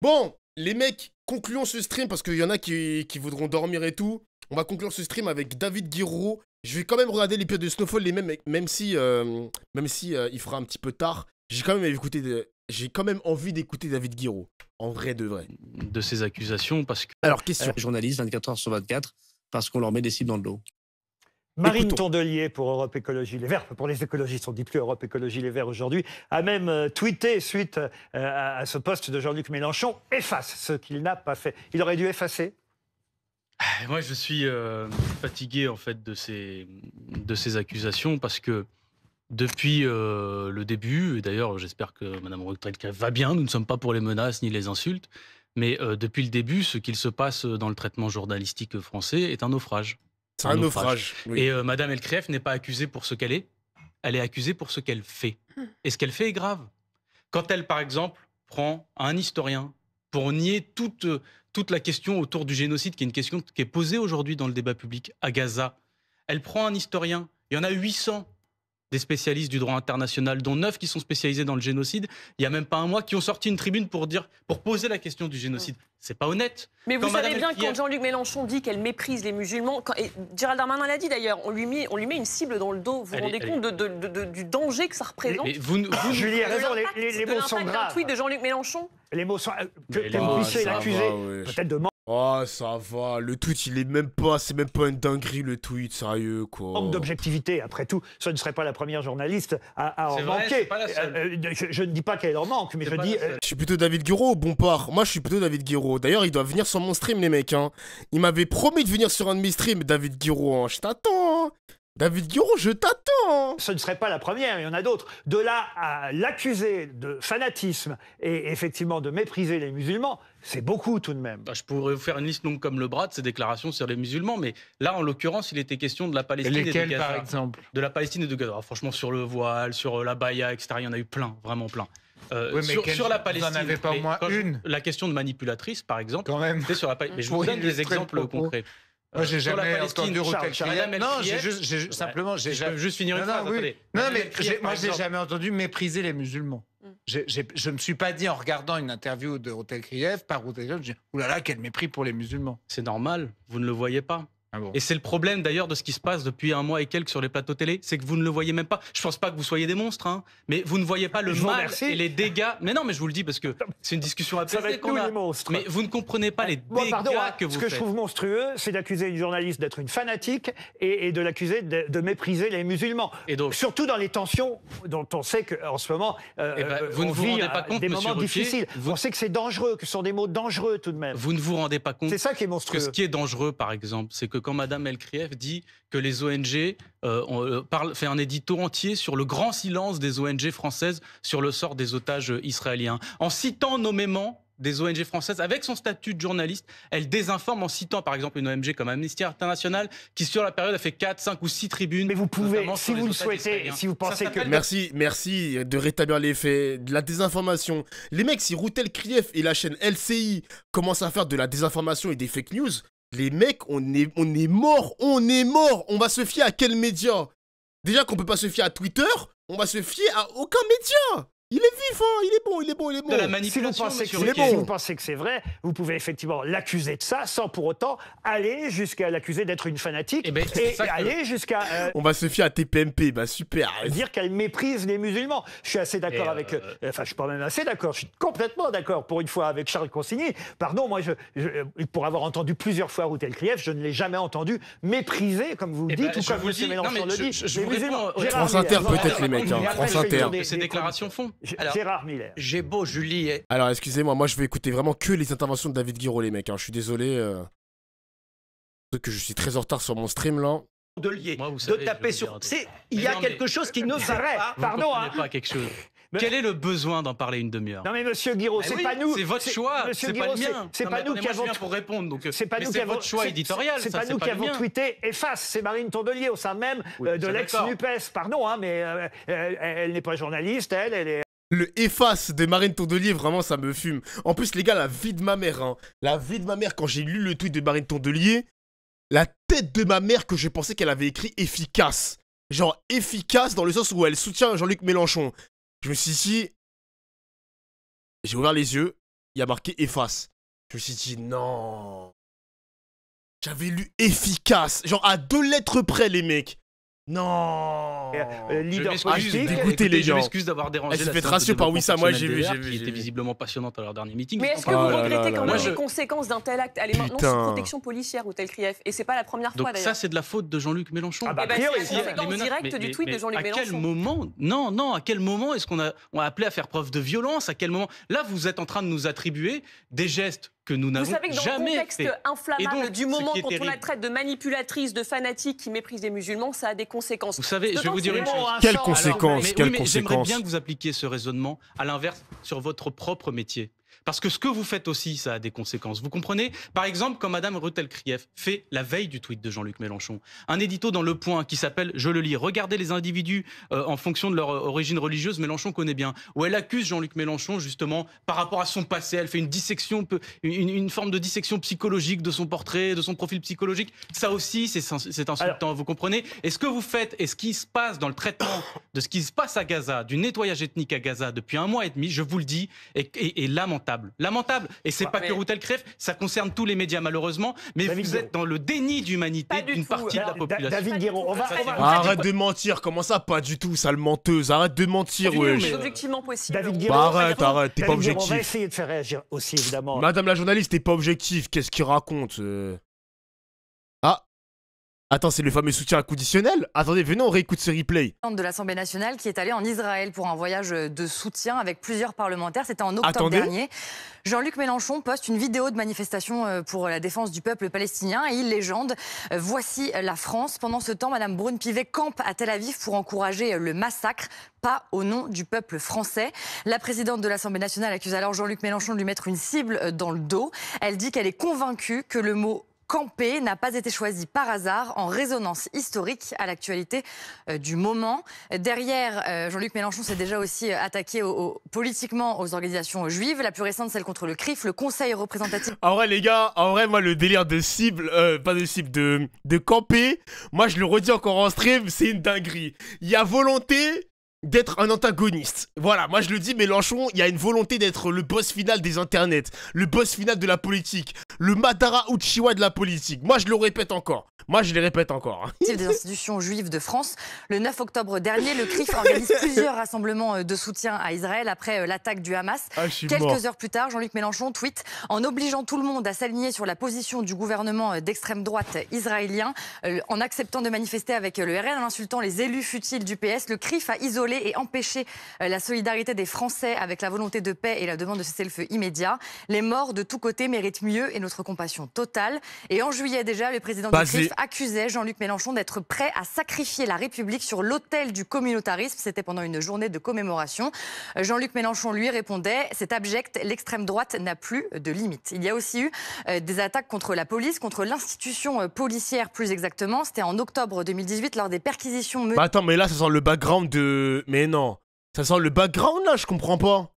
Bon, les mecs, concluons ce stream parce qu'il y en a qui voudront dormir et tout. On va conclure ce stream avec David Guiraud. Je vais quand même regarder l'épisode de Snowfall, même si il fera un petit peu tard. J'ai quand même envie d'écouter David Guiraud. En vrai de vrai. De ces accusations parce que... Alors, question. Journalistes 24 heures sur 24 parce qu'on leur met des cibles dans le dos. Marine Écoutons. Tondelier pour Europe Écologie Les Verts, pour les écologistes, on ne dit plus Europe Écologie Les Verts aujourd'hui, a même tweeté suite à ce poste de Jean-Luc Mélenchon, efface ce qu'il n'a pas fait. Il aurait dû effacer. Moi, je suis fatigué en fait de ces accusations parce que depuis le début, et d'ailleurs j'espère que Mme Roquette va bien, nous ne sommes pas pour les menaces ni les insultes, mais depuis le début, ce qu'il se passe dans le traitement journalistique français est un naufrage. C'est un naufrage. Oui. Et Mme Elkrief n'est pas accusée pour ce qu'elle est accusée pour ce qu'elle fait. Et ce qu'elle fait est grave. Quand elle, par exemple, prend un historien pour nier toute la question autour du génocide, qui est une question qui est posée aujourd'hui dans le débat public à Gaza, elle prend un historien, il y en a 800 des spécialistes du droit international, dont 9 qui sont spécialisés dans le génocide, il n'y a même pas un mois, qui ont sorti une tribune pour poser la question du génocide. C'est pas honnête. Mais vous Quand savez Madame bien, Elkrief- quand Jean-Luc Mélenchon dit qu'elle méprise les musulmans, et Gérald Darmanin l'a dit d'ailleurs, on lui met une cible dans le dos. Vous vous rendez compte du danger que ça représente? Mais vous Julie a raison, les mots sont d'un graves. tweet de Jean-Luc Mélenchon? Les mots sont... Mais Que vous puissiez ça l'accuser, va, ouais. peut-être de Oh, ça va. Le tweet, c'est même pas une dinguerie, le tweet, sérieux, quoi. manque d'objectivité. Après tout, ce ne serait pas la première journaliste à en C'est vrai, manquer. c'est pas la seule. Je ne dis pas qu'elle en manque, mais C'est je pas dis... la seule. Je suis plutôt David Guiraud, bon part. Moi, je suis plutôt David Guiraud. D'ailleurs, il doit venir sur mon stream, les mecs. Hein. Il m'avait promis de venir sur un de mes streams, David Guiraud. Hein. Je t'attends. Hein. David Guiraud, je t'attends. Ce ne serait pas la première, il y en a d'autres. De là à l'accuser de fanatisme et effectivement de mépriser les musulmans, c'est beaucoup tout de même. Je pourrais vous faire une liste longue comme le bras de ses déclarations sur les musulmans, mais là, en l'occurrence, il était question de la Palestine et de Lesquels, Gaza. par exemple? De la Palestine et de Gaza. Alors, franchement, sur le voile, sur la baya, etc., il y en a eu plein, vraiment plein. Oui, mais sur la Palestine, vous en avez pas au moins une? La question de manipulatrice, par exemple, Quand même. c'est sur la Palestine. Mais je vous Pour donne des illustrer le exemples propos. concrets. Moi, j'ai Sur la jamais Palestine, entendu Routel Madame Krief. Non, Elkrief- simplement, j'ai Je peux juste finir une Non, phrase, oui. attendez. Non, Madame mais Elkrief, par moi, j'ai exemple- jamais entendu mépriser les musulmans. Je ne me suis pas dit en regardant une interview de Routel Krief, par Routel Krief, je dis oulala, quel mépris pour les musulmans. C'est normal, vous ne le voyez pas. Ah bon. Et c'est le problème d'ailleurs de ce qui se passe depuis un mois et quelques sur les plateaux télé, c'est que vous ne le voyez même pas. Je pense pas que vous soyez des monstres, hein, mais vous ne voyez pas le Je vous mal remercie. et les dégâts. Mais non, mais je vous le dis parce que c'est une discussion Ça va apaisée être qu'on nous a. les monstres. Mais vous ne comprenez pas les Moi, dégâts pardon, hein, que vous ce que faites. je trouve monstrueux, c'est d'accuser une journaliste d'être une fanatique et de l'accuser de mépriser les musulmans. Et donc- Surtout dans les tensions dont on sait qu'en ce moment, vous ne on vous vit rendez pas compte, des monsieur moments Ruquier, difficiles. vous- On sait que c'est dangereux, que ce sont des mots dangereux tout de même. Vous ne vous rendez pas compte C'est ça qui est que monstrueux. ce qui est dangereux, par exemple, c'est que quand Mme Elkrief dit que les ONG fait un édito entier sur le grand silence des ONG françaises sur le sort des otages israéliens, en citant nommément des ONG françaises, avec son statut de journaliste, elle désinforme en citant par exemple une ONG comme Amnesty International, qui sur la période a fait 4, 5 ou 6 tribunes. Mais vous pouvez, notamment si sur les vous le otages souhaitez, israéliens. si vous Ça pensez que... s'appelle- Merci de rétablir les faits, de la désinformation. Les mecs, si Routel Krief et la chaîne LCI commencent à faire de la désinformation et des fake news, les mecs, on est mort. On va se fier à quel média? Déjà qu'on peut pas se fier à Twitter, on va se fier à aucun média. Il est vif, hein, il est bon. De la Si vous manipulation, pensez que monsieur c'est Ruquier. si vous pensez que c'est vrai, vous pouvez effectivement l'accuser de ça sans pour autant aller jusqu'à l'accuser d'être une fanatique Eh ben, c'est et ça que- aller jusqu'à On va se fier à TPMP, bah super. dire qu'elle méprise les musulmans. Je suis assez d'accord Et, avec... enfin, je suis pas même assez d'accord, je suis complètement d'accord pour une fois avec Charles Consigny. Pardon, moi, pour avoir entendu plusieurs fois Routel Krief, je ne l'ai jamais entendu mépriser, comme vous le Eh dites, ben, ou je comme vous le M. dis. Mélenchon Non, mais le dit. je les vous réponds, musulmans. ouais. Gérard France Inter, Miller, peut-être, non, les mecs, hein, mais France après, je vais Inter. dire que ces déclarations font. Gérard Miller. J'ai beau, Julie. Alors, excusez-moi, moi je vais écouter vraiment que les interventions de David Guiraud, les mecs. Hein. Je suis désolé. Que je suis très en retard sur mon stream là. Tondelier, Moi, vous de savez, je taper vais sur. vous dire Il Mais y a non, mais- quelque chose qui ne C'est va vrai. pas. Vous Pardon, ne comprenez hein. pas quelque chose. Mais- Quel est le besoin d'en parler une demi-heure? Non mais Monsieur Guiraud, c'est oui, pas nous. C'est votre choix, Monsieur c'est pas le Guiraud, mien. c'est Non, pas mais nous attendez, qui moi, je avons. viens pour répondre, donc C'est pas mais nous qui c'est avons. votre choix éditorial. C'est ça, pas nous qui le avons mien. tweeté efface. C'est Marine Tondelier au sein même Oui, de c'est l'ex-NUPES. Pardon, hein, mais elle n'est pas journaliste. Elle est. Le efface de Marine Tondelier, vraiment, ça me fume. En plus, les gars, la vie de ma mère, hein. La vie de ma mère, quand j'ai lu le tweet de Marine Tondelier, la tête de ma mère que je pensais qu'elle avait écrit efficace. Genre, efficace dans le sens où elle soutient Jean-Luc Mélenchon. Je me suis dit, j'ai ouvert les yeux, il y a marqué efface. Je me suis dit, non. J'avais lu efficace. Genre à 2 lettres près, les mecs. Non. Leader j'ai politique. dégoûté, les Je gens. m'excuse d'avoir dérangé Elle s'est la fait séance racier de par développement Wissam. Moi, j'ai vu. personnel qui était visiblement passionnante à leur dernier meeting. Mais est-ce que Oh vous là là regrettez là quand là même là. les conséquences d'un tel acte? Elle est maintenant Putain. sous protection policière, Houtel Krief. Et c'est pas la première fois Donc d'ailleurs. ça, c'est de la faute de Jean-Luc Mélenchon. Ah bah, Eh ben, a priori, c'est la si. conséquence directe du tweet de Jean-Luc À quel Mélenchon. moment Non, à quel moment est-ce qu'on a appelé à faire preuve de violence? À quel moment? Là, vous êtes en train de nous attribuer des gestes que nous Vous n'avons savez que dans le jamais contexte fait. inflammable Et donc, du ce moment, qui est quand on la terrible- traite de manipulatrice, de fanatique qui méprise les musulmans, ça a des conséquences. Vous savez, je vais vous dire une chose. Quelles Alors, conséquences? mais, Quelles oui, mais j'aimerais conséquences? bien que vous appliquiez ce raisonnement à l'inverse sur votre propre métier. Parce que ce que vous faites aussi, ça a des conséquences. Vous comprenez? Par exemple, quand Madame Reutel-Krief fait la veille du tweet de Jean-Luc Mélenchon, un édito dans Le Point qui s'appelle, je le lis, regardez les individus en fonction de leur origine religieuse, Mélenchon connaît bien, où elle accuse Jean-Luc Mélenchon justement par rapport à son passé. Elle fait une dissection, une forme de dissection psychologique de son portrait, de son profil psychologique. Ça aussi, c'est insultant. Vous comprenez? Et ce que vous faites et ce qui se passe dans le traitement de ce qui se passe à Gaza, du nettoyage ethnique à Gaza depuis 1 mois et demi, je vous le dis, est lamentable. Lamentable. Et c'est pas que Reutel-Krief, ça concerne tous les médias malheureusement, mais David vous Guiraud. êtes dans le déni d'humanité d'une partie de la population. David Guiraud, on va. Arrête de mentir, comment ça? Pas du tout, sale menteuse. Arrête de mentir, wesh. C'est objectivement possible. David On- Guiraud. Bah, arrête, t'es pas David Guiraud, on va objectif. essayer de faire réagir aussi, évidemment. Madame la journaliste, t'es pas objectif. Qu'est-ce qu'il raconte? Ah. Attends, c'est le fameux soutien inconditionnel? Attendez, venez, on réécoute ce replay. De l'Assemblée nationale qui est allée en Israël pour un voyage de soutien avec plusieurs parlementaires. C'était en octobre Attendez. dernier. Jean-Luc Mélenchon poste une vidéo de manifestation pour la défense du peuple palestinien et il légende « Voici la France ». Pendant ce temps, Mme Braun-Pivet campe à Tel Aviv pour encourager le massacre, pas au nom du peuple français. La présidente de l'Assemblée nationale accuse alors Jean-Luc Mélenchon de lui mettre une cible dans le dos. Elle dit qu'elle est convaincue que le mot camper n'a pas été choisi par hasard, en résonance historique à l'actualité du moment. Derrière, Jean-Luc Mélenchon s'est déjà aussi attaqué politiquement aux organisations juives. La plus récente, celle contre le CRIF, le Conseil représentatif. En vrai, les gars, moi, le délire de cible, pas de cible, de camper, moi, je le redis encore en stream, c'est une dinguerie. Il y a volonté d'être un antagoniste. Voilà, moi je le dis, Mélenchon, il y a une volonté d'être le boss final des internets, le boss final de la politique, le Madara Uchiwa de la politique. Moi je le répète encore. Moi je les répète encore. Des institutions juives de France. Le 9 octobre dernier, le CRIF organise plusieurs rassemblements de soutien à Israël après l'attaque du Hamas. Ah, je suis mort. Quelques heures plus tard, Jean-Luc Mélenchon tweet « En obligeant tout le monde à s'aligner sur la position du gouvernement d'extrême droite israélien, en acceptant de manifester avec le RN, en insultant les élus futiles du PS, le CRIF a isolé et empêché la solidarité des Français avec la volonté de paix et la demande de cessez-le-feu immédiat. Les morts de tous côtés méritent mieux et notre compassion totale. » Et en juillet déjà, le président du CRIF accusait Jean-Luc Mélenchon d'être prêt à sacrifier la République sur l'autel du communautarisme. C'était pendant une journée de commémoration. Jean-Luc Mélenchon lui répondait « C'est abject, l'extrême droite n'a plus de limite ». Il y a aussi eu des attaques contre la police, contre l'institution policière plus exactement. C'était en octobre 2018 lors des perquisitions menées. Bah attends, mais là ça sent le background de... Mais non, ça sent le background là, je comprends pas.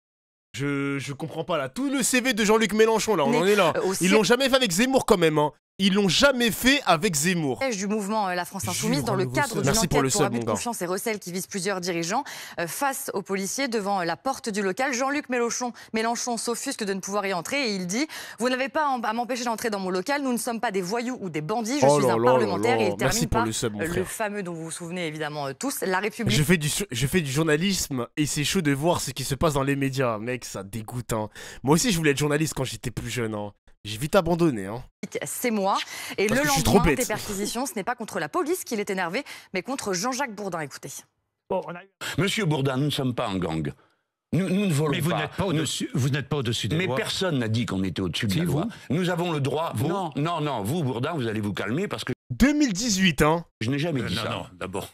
Je comprends pas là. Tout le CV de Jean-Luc Mélenchon là, on en est là. Ils l'ont jamais fait avec Zemmour quand même, hein. Ils l'ont jamais fait avec Zemmour. Du mouvement La France Insoumise dans le cadre d'une enquête pour abus de confiance et recel qui vise plusieurs dirigeants face aux policiers devant la porte du local. Jean-Luc Mélenchon s'offusque de ne pouvoir y entrer et il dit « Vous n'avez pas à m'empêcher d'entrer dans mon local, nous ne sommes pas des voyous ou des bandits, je suis un parlementaire » et il termine par le fameux dont vous vous souvenez évidemment tous, la République. Je fais du journalisme et c'est chaud de voir ce qui se passe dans les médias. Mec, ça dégoûte, hein. Moi aussi je voulais être journaliste quand j'étais plus jeune, hein. J'ai vite abandonné, hein. C'est moi. Et le lendemain des perquisitions, ce n'est pas contre la police qu'il est énervé, mais contre Jean-Jacques Bourdin. Écoutez. Bon, Monsieur Bourdin, nous ne sommes pas en gang. Nous ne volons pas. Mais vous n'êtes pas au-dessus des lois. Mais personne n'a dit qu'on était au-dessus de la loi. Nous avons le droit... Non, vous, Bourdin, vous allez vous calmer parce que... 2018, hein. Je n'ai jamais dit ça. Non, d'abord.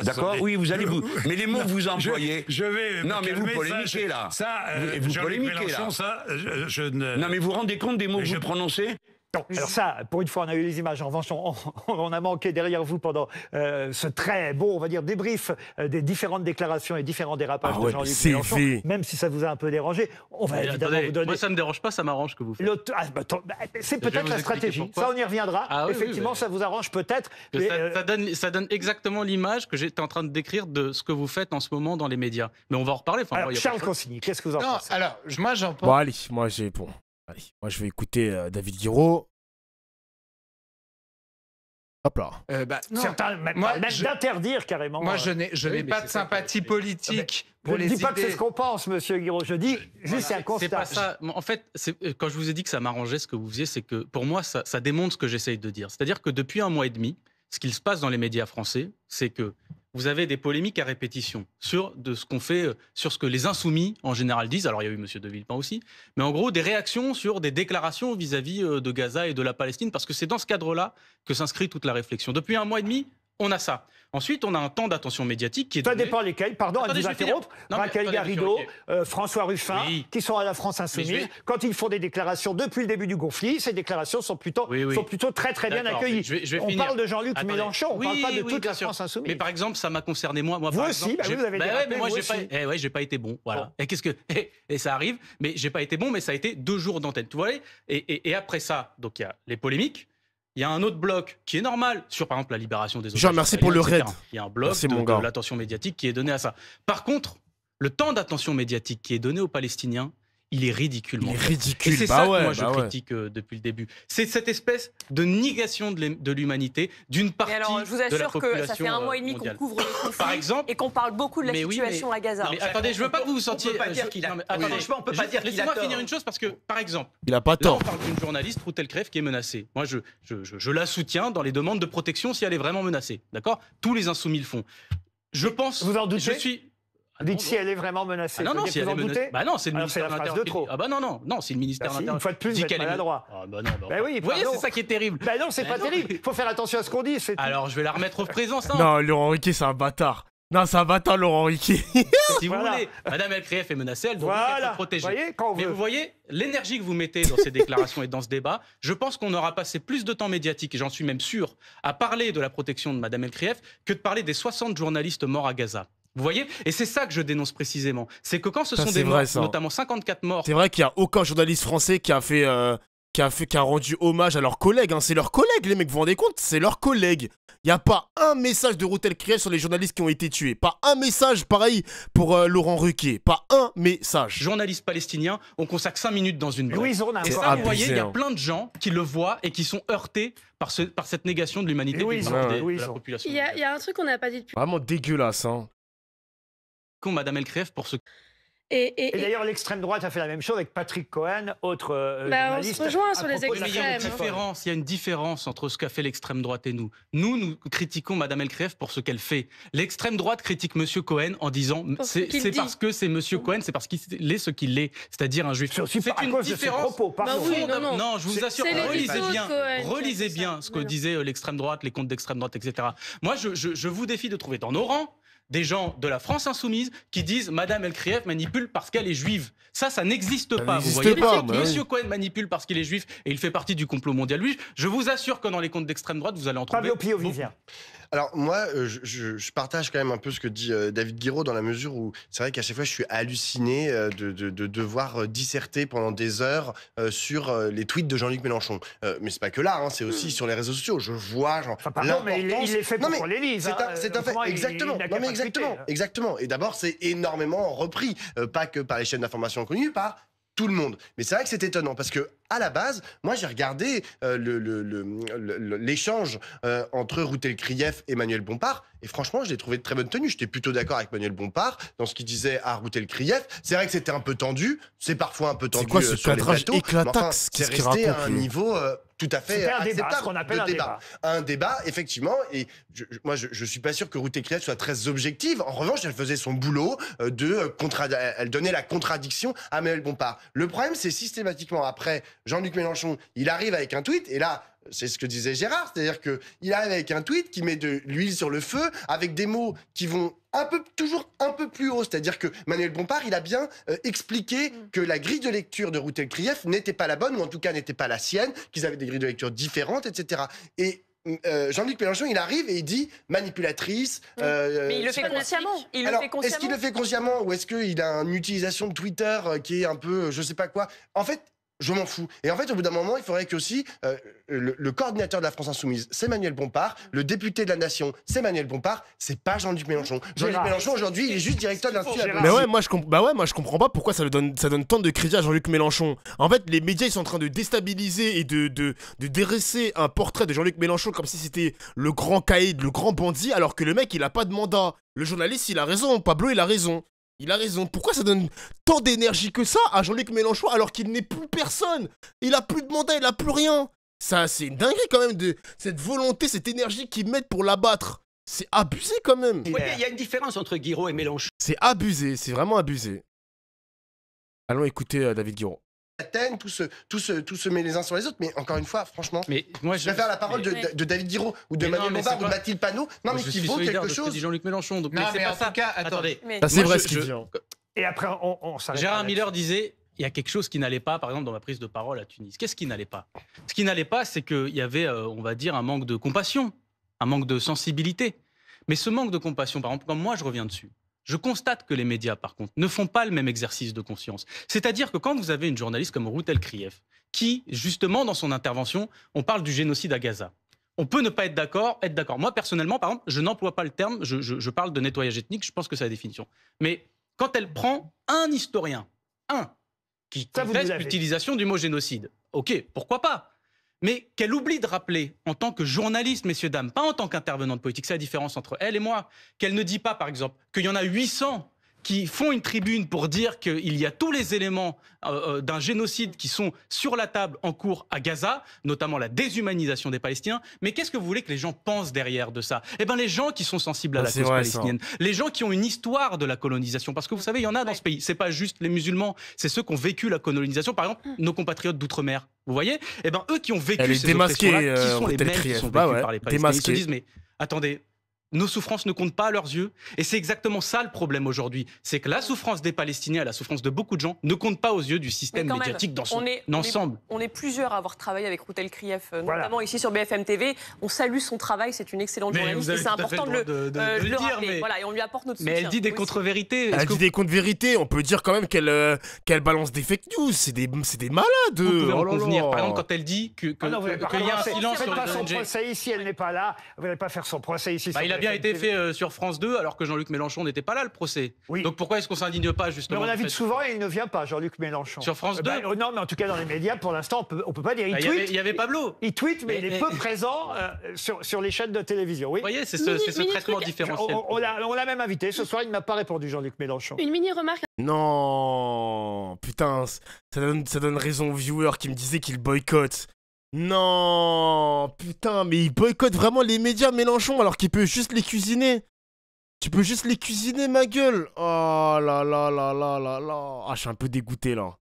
D'accord, oui, vous allez vous... Mais les mots que vous employez... Je vais... Non, mais vous polémiquez, là. Ça, vous polémiquez, là. ça, je ne... Non, mais vous vous rendez compte des mots que vous prononcez? Non, alors ça, pour une fois, on a eu les images. En revanche, on a manqué derrière vous pendant ce très beau, on va dire, débrief des différentes déclarations et différents dérapages de Jean-Luc Mélenchon. Même si ça vous a un peu dérangé, on va évidemment vous donner... Moi, ça ne me dérange pas, ça m'arrange que vous faites. C'est peut-être la stratégie. Ça, on y reviendra. Effectivement, ça vous arrange peut-être. Ça donne exactement l'image que j'étais en train de décrire de ce que vous faites en ce moment dans les médias. Mais on va en reparler. Alors, Charles Consigny, qu'est-ce que vous en pensez? Alors, moi, j'en pense... Bon, allez, moi, je vais écouter David Guiraud. Hop là. Certains, même d'interdire carrément. Moi, je n'ai pas de sympathie politique pour les idées. Je ne dis pas que c'est ce qu'on pense, monsieur Guiraud. Je dis juste c'est un constat. C'est pas ça. En fait, quand je vous ai dit que ça m'arrangeait ce que vous faisiez, c'est que pour moi, ça démontre ce que j'essaye de dire. C'est-à-dire que depuis 1 mois et demi, ce qu'il se passe dans les médias français, c'est que vous avez des polémiques à répétition sur ce que les insoumis en général disent. Alors il y a eu M. De Villepin aussi, mais en gros des réactions sur des déclarations vis-à-vis de Gaza et de la Palestine, parce que c'est dans ce cadre-là que s'inscrit toute la réflexion. Depuis 1 mois et demi, on a ça. Ensuite, on a un temps d'attention médiatique qui est donné... Ça dépend lesquels, pardon, à vous interrompre. Raquel Garrido, François Ruffin, qui sont à la France Insoumise, quand ils font des déclarations depuis le début du conflit, ces déclarations sont plutôt très très bien accueillies. On parle de Jean-Luc Mélenchon, on ne parle pas de toute la France Insoumise. Mais par exemple, ça m'a concerné moi. Vous aussi, vous avez mais moi, j'ai pas été bon. Voilà. Et ça arrive, mais j'ai pas été bon, mais ça a été 2 jours d'antenne. Vous voyez. Et après ça, donc il y a les polémiques. Il y a un autre bloc qui est normal sur, par exemple, la libération des otages. Jean, merci pour le raid. Il y a un bloc de l'attention médiatique qui est donné à ça. Par contre, le temps d'attention médiatique qui est donné aux Palestiniens, il est ridiculement. Il est ridicule. Et c'est ça que moi je critique depuis le début. C'est cette espèce de négation de l'humanité d'une partie de la population. Je vous assure que ça fait 1 mois et demi qu'on couvre le conflit, par exemple, et qu'on parle beaucoup de la situation à Gaza. Mais attendez, je veux pas que vous vous sentiez. On peut pas dire qu'il a. Franchement, on peut pas dire qu'il a. Laissez-moi finir une chose parce que, par exemple, il a pas là, tort. on parle d'une journaliste, Ruth Elkrieff, qui est menacée. Moi, je la soutiens dans les demandes de protection si elle est vraiment menacée. D'accord ? Tous les insoumis le font. Je pense. Vous en doutez ? Je suis. Dites si elle est vraiment menacée. Non, si elle est menacée. Bah non, c'est le ministère de l'Intérieur. Ah bah non, c'est le ministère de l'Intérieur. Une fois de plus, vous êtes maladroit. Ah bah non. Oui, vous voyez, c'est ça qui est terrible. Bah non, c'est pas terrible. Il faut faire attention à ce qu'on dit. Alors, je vais la remettre au présent, ça. Non, Laurent Ruquier, c'est un bâtard. Non, c'est un bâtard, Laurent Ruquier. Si vous voulez, Madame Elkrieff est menacée, elle doit être protégée. Mais vous voyez, l'énergie que vous mettez dans ces déclarations et dans ce débat, je pense qu'on aura passé plus de temps médiatique, et j'en suis même sûr, à parler de la protection de Madame Elkrieff que de parler des 60 journalistes morts à Gaza. Vous voyez ? Et c'est ça que je dénonce précisément. C'est que quand ce sont des morts, notamment 54 morts... C'est vrai qu'il n'y a aucun journaliste français qui a rendu hommage à leurs collègues. Hein. C'est leurs collègues, les mecs, vous vous rendez compte ? C'est leurs collègues. Il n'y a pas un message de Ruth Elkrieff sur les journalistes qui ont été tués. Pas un message, pareil, pour Laurent Ruquier. Pas un message. Journalistes palestiniens, on consacre 5 minutes dans une blague. Et ça, vous voyez, il y a plein de gens qui le voient et qui sont heurtés par cette négation de l'humanité de la population. Il y a un truc qu'on n'a pas dit depuis. Vraiment dégueulasse, hein. Madame Elkrieff pour ce... Et d'ailleurs, l'extrême droite a fait la même chose avec Patrick Cohen, autre journaliste. On se rejoint sur les extrêmes. Il y a une différence entre ce qu'a fait l'extrême droite et nous. Nous critiquons Madame Elkrieff pour ce qu'elle fait. L'extrême droite critique Monsieur Cohen en disant c'est parce que c'est Monsieur Cohen, c'est parce qu'il est ce qu'il est, c'est-à-dire un juif. C'est une différence. Non, je vous assure, relisez bien ce que disait l'extrême droite, les comptes d'extrême droite, etc. Moi, je vous défie de trouver dans nos rangs des gens de la France insoumise qui disent Madame Elkrieff manipule parce qu'elle est juive. Ça n'existe pas. Vous voyez, Monsieur Cohen manipule parce qu'il est juif et il fait partie du complot mondial juif. Je vous assure que dans les comptes d'extrême droite, vous allez en trouver. Fabio Pio-Vivien. Alors moi, je partage quand même un peu ce que dit David Guiraud dans la mesure où c'est vrai qu'à chaque fois, je suis halluciné de devoir disserter pendant des heures sur les tweets de Jean-Luc Mélenchon. Mais c'est pas que là, hein, c'est aussi sur les réseaux sociaux. Je vois mais il est fait pour qu'on les lise. C'est un fait, exactement. Exactement. Et d'abord, c'est énormément repris, pas que par les chaînes d'information connues, par tout le monde. Mais c'est vrai que c'est étonnant parce que à la base, moi j'ai regardé l'échange entre Ruth Elkrieff et Manuel Bompard et franchement je l'ai trouvé de très bonne tenue. J'étais plutôt d'accord avec Manuel Bompard dans ce qu'il disait à Ruth Elkrieff. C'est vrai que c'était un peu tendu, c'est parfois un peu tendu sur les plateaux. Enfin, c'est resté à un niveau tout à fait acceptable. Ce qu'on appelle un débat, effectivement. Et moi je suis pas sûr que Ruth Elkrieff soit très objective. En revanche, elle faisait son boulot elle donnait la contradiction à Manuel Bompard. Le problème, c'est systématiquement après Jean-Luc Mélenchon, il arrive avec un tweet et là, c'est ce que disait Gérard, c'est-à-dire qu'il arrive avec un tweet qui met de l'huile sur le feu, avec des mots qui vont toujours un peu plus haut. C'est-à-dire que Manuel Bompard, il a bien expliqué que la grille de lecture de Routel Krief n'était pas la bonne, ou en tout cas n'était pas la sienne, qu'ils avaient des grilles de lecture différentes, etc. Et Jean-Luc Mélenchon, il arrive et il dit manipulatrice. Mais il le fait consciemment. Est-ce qu'il le fait consciemment ou est-ce qu'il a une utilisation de Twitter qui est un peu, je sais pas quoi. En fait, je m'en fous. Et en fait, au bout d'un moment, il faudrait que aussi le coordinateur de la France Insoumise, c'est Manuel Bompard. Le député de la Nation, c'est Manuel Bompard. C'est pas Jean-Luc Mélenchon. Jean-Luc Mélenchon, aujourd'hui, il est juste directeur de l'Institut. Mais ouais, moi je comprends pas pourquoi ça donne tant de crédit à Jean-Luc Mélenchon. En fait, les médias, ils sont en train de déstabiliser et de dresser un portrait de Jean-Luc Mélenchon comme si c'était le grand caïd, le grand bandit, alors que le mec, il a pas de mandat. Le journaliste, il a raison. Pablo, il a raison. Il a raison. Pourquoi ça donne tant d'énergie que ça à Jean-Luc Mélenchon alors qu'il n'est plus personne? Il a plus de mandat, il a plus rien. Ça, c'est une dinguerie quand même de cette volonté, cette énergie qu'ils mettent pour l'abattre. C'est abusé quand même. Il y a une différence entre Guiraud et Mélenchon. C'est abusé, c'est vraiment abusé. Allons écouter David Guiraud. Athènes, tous se met les uns sur les autres, mais encore une fois, franchement, je préfère la parole de David Guiraud ou de Manuel Bompard ou de Mathilde Panot, non mais qui vaut quelque chose. Dit Jean-Luc Mélenchon, donc non, mais en tout cas, attendez. Ça c'est vrai ce qu'il dit. Et après, on s'arrête. Gérard Miller disait, il y a quelque chose qui n'allait pas, par exemple, dans ma prise de parole à Tunis. Qu'est-ce qui n'allait pas? Ce qui n'allait pas, c'est qu'il y avait, on va dire, un manque de compassion, un manque de sensibilité. Mais ce manque de compassion, par exemple, quand moi je reviens dessus, je constate que les médias, par contre, ne font pas le même exercice de conscience. C'est-à-dire que quand vous avez une journaliste comme Routel Krief, qui, justement, dans son intervention, on parle du génocide à Gaza. On peut ne pas être d'accord, être d'accord. Moi, personnellement, par exemple, je n'emploie pas le terme, je parle de nettoyage ethnique, je pense que c'est la définition. Mais quand elle prend un historien, qui conteste l'utilisation du mot génocide, ok, pourquoi pas? Mais qu'elle oublie de rappeler, en tant que journaliste, messieurs, dames, pas en tant qu'intervenante politique, c'est la différence entre elle et moi, qu'elle ne dit pas, par exemple, qu'il y en a 800 qui font une tribune pour dire qu'il y a tous les éléments d'un génocide qui sont sur la table en cours à Gaza, notamment la déshumanisation des Palestiniens. Mais qu'est-ce que vous voulez que les gens pensent derrière de ça? Eh bien, les gens qui sont sensibles à la cause palestinienne, les gens qui ont une histoire de la colonisation, parce que vous savez, il y en a dans ce pays. C'est pas juste les musulmans, c'est ceux qui ont vécu la colonisation. Par exemple, nos compatriotes d'outre-mer. Vous voyez? Eh bien, eux qui ont vécu ces oppressions-là, qui sont les mêmes qui sont vécues par les Palestiniens, ils se disent, mais attendez, nos souffrances ne comptent pas à leurs yeux. Et c'est exactement ça le problème aujourd'hui. C'est que la souffrance des Palestiniens, la souffrance de beaucoup de gens, ne compte pas aux yeux du système médiatique dans son ensemble. On est plusieurs à avoir travaillé avec Routel Krief, notamment ici sur BFM TV. On salue son travail, c'est une excellente journaliste et c'est important de le rappeler. Voilà, et on lui apporte notre soutien. Mais elle dit des contre-vérités. Elle dit des contre-vérités. On peut dire quand même qu'elle balance des fake news. C'est des malades. Vous pouvez en convenir. Par exemple, quand elle dit qu'il y a un silence sur les ONG. Son procès ici, elle n'est pas là. Vous n'allez pas faire son procès ici. Il a bien été fait sur France 2 alors que Jean-Luc Mélenchon n'était pas là, le procès. Donc pourquoi est-ce qu'on s'indigne pas justement? Mais on l'invite souvent et il ne vient pas, Jean-Luc Mélenchon. Sur France 2 non, mais en tout cas dans les médias, pour l'instant, on peut pas dire. Il tweet. Il y avait Pablo. Il tweet, mais il est peu présent sur les chaînes de télévision. Oui. Vous voyez, c'est ce traitement différentiel. On l'a même invité. Ce soir, il ne m'a pas répondu, Jean-Luc Mélenchon. Une mini-remarque. Non, putain, ça donne raison aux viewers qui me disaient qu'ils boycottent. Non, putain, mais il boycotte vraiment les médias Mélenchon alors qu'il peut juste les cuisiner. Tu peux juste les cuisiner, ma gueule. Oh là là là là là là. Ah, je suis un peu dégoûté là.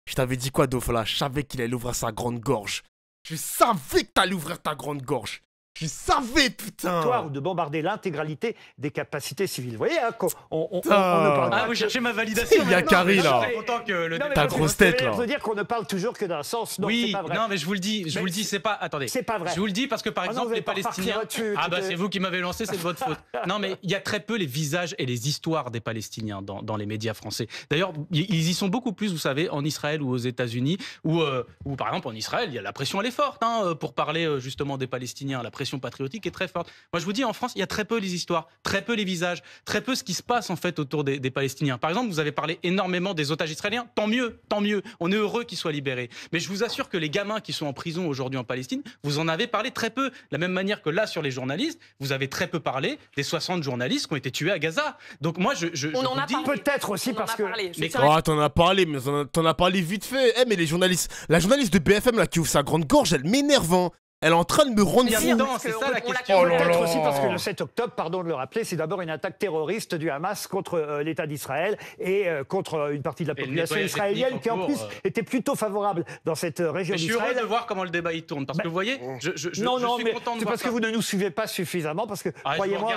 Je t'avais dit quoi, Dofla? Je savais qu'il allait ouvrir sa grande gorge. Je savais que t'allais ouvrir ta grande gorge. Je savais, putain! De bombarder l'intégralité des capacités civiles. Vous voyez, hein, on ne parle pas. Ah, vous cherchez ma validation. Il y a Carré, là. Ta grosse tête, là. Ça veut dire qu'on ne parle toujours que d'un sens. Non, oui, c'est pas vrai. Non, mais je vous le dis, c'est pas. Attendez. C'est pas vrai. Je vous le dis parce que, par exemple, les Palestiniens. Ah, bah, c'est vous qui m'avez lancé, c'est de votre faute. Non, mais il y a très peu les visages et les histoires des Palestiniens dans les médias français. D'ailleurs, ils y sont beaucoup plus, vous savez, en Israël ou aux États-Unis, où, par exemple, en Israël, il y a la pression, elle est forte, hein, pour parler justement des Palestiniens. La pression patriotique est très forte. Moi, je vous dis, en France, il y a très peu les histoires, très peu les visages, très peu ce qui se passe en fait autour des Palestiniens. Par exemple, vous avez parlé énormément des otages israéliens. Tant mieux, tant mieux. On est heureux qu'ils soient libérés. Mais je vous assure que les gamins qui sont en prison aujourd'hui en Palestine, vous en avez parlé très peu. De la même manière que là, sur les journalistes, vous avez très peu parlé des 60 journalistes qui ont été tués à Gaza. Donc moi, on en a parlé. Peut-être aussi parce que. Mais t'en as parlé, mais t'en as parlé vite fait. Mais les journalistes, la journaliste de BFM là qui ouvre sa grande gorge, elle m'énerve. Elle est en train de me rendre fou. C'est ça la question. Peut-être aussi parce que le 7 octobre, pardon de le rappeler, c'est d'abord une attaque terroriste du Hamas contre l'État d'Israël et contre une partie de la population israélienne qui en plus était plutôt favorable dans cette région d'Israël. Je suis heureux de voir comment le débat il tourne parce que vous voyez, je suis content de voir ça. C'est parce que vous ne nous suivez pas suffisamment parce que croyez-moi,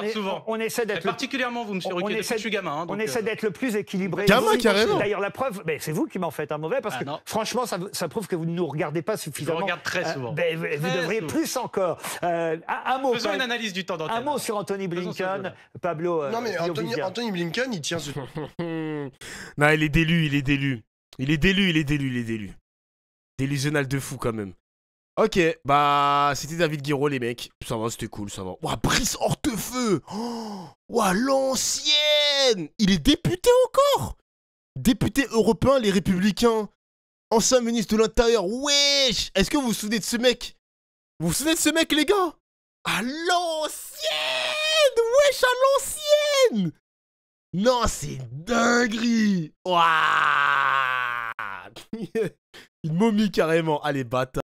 on essaie d'être particulièrement vous, monsieur Ruquier, depuis que je suis gamin. On essaie d'être le plus équilibré. Gamin, carrément. D'ailleurs, la preuve, c'est vous qui m'en faites un mauvais parce que franchement, ça prouve que vous ne nous regardez pas suffisamment. Je regarde très souvent. Vous devriez plus encore. Un mot. Faisons une analyse du temps d'antenne. Un mot sur Anthony Blinken, Pablo. Non mais Anthony Blinken, il tient ce. Non, il est délu. Délusionnal de fou quand même. Ok, bah c'était David Guiraud les mecs. Ça va, c'était cool, ça va. Ouah, Brice Hortefeux. Ouah, l'ancienne. Il est député encore. Député européen, les Républicains. Ancien ministre de l'Intérieur. Wesh. Est-ce que vous vous souvenez de ce mec? Vous vous souvenez de ce mec, les gars? À l'ancienne. Wesh, à l'ancienne. Non, c'est dinguerie. Ouah. Une momie carrément. Allez, bâtard.